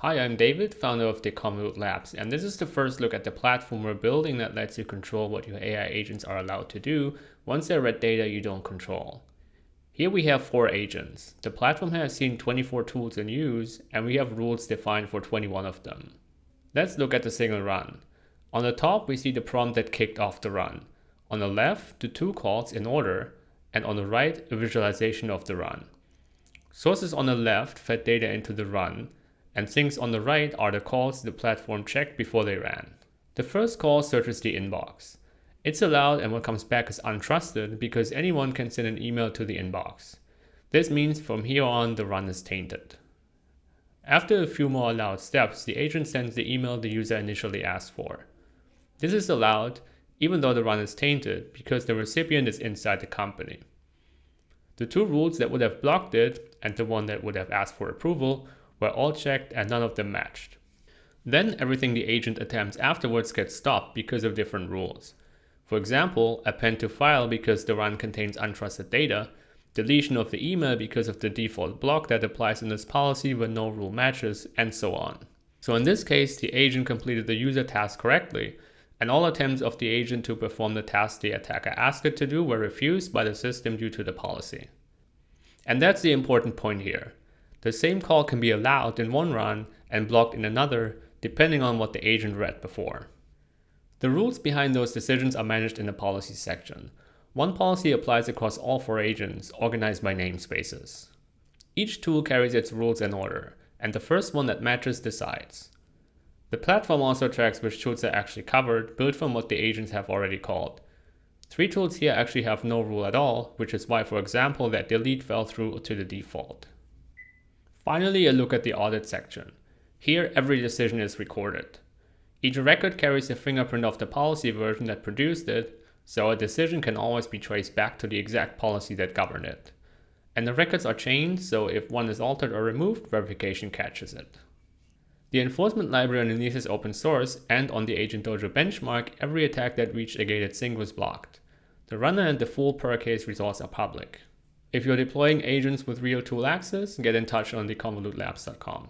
Hi, I'm David, founder of Deconvolute Labs, and this is the first look at the platform we're building that lets you control what your AI agents are allowed to do once they read data you don't control. Here we have 4 agents. The platform has seen 24 tools in use, and we have rules defined for 21 of them. Let's look at the single run. On the top, we see the prompt that kicked off the run. On the left, the tool calls in order, and on the right, a visualization of the run. Sources on the left fed data into the run, and things on the right are the calls the platform checked before they ran. The first call searches the inbox. It's allowed, and what comes back is untrusted because anyone can send an email to the inbox. This means from here on the run is tainted. After a few more allowed steps, the agent sends the email the user initially asked for. This is allowed even though the run is tainted because the recipient is inside the company. The 2 rules that would have blocked it and the one that would have asked for approval were all checked and none of them matched. Then everything the agent attempts afterwards gets stopped because of different rules. For example, append to file because the run contains untrusted data, deletion of the email because of the default block that applies in this policy when no rule matches, and so on. So in this case, the agent completed the user task correctly, and all attempts of the agent to perform the task the attacker asked it to do were refused by the system due to the policy. And that's the important point here. The same call can be allowed in one run and blocked in another, depending on what the agent read before. The rules behind those decisions are managed in the policy section. One policy applies across all 4 agents, organized by namespaces. Each tool carries its rules in order, and the first one that matches decides. The platform also tracks which tools are actually covered, built from what the agents have already called. 3 tools here actually have no rule at all, which is why, for example, that delete fell through to the default. Finally, a look at the audit section. Here, every decision is recorded. Each record carries a fingerprint of the policy version that produced it, so a decision can always be traced back to the exact policy that governed it. And the records are chained, so if one is altered or removed, verification catches it. The enforcement library underneath is open source, and on the AgentDojo benchmark, every attack that reached a gated sync was blocked. The runner and the full per case results are public. If you're deploying agents with real tool access, get in touch on deconvolutelabs.com.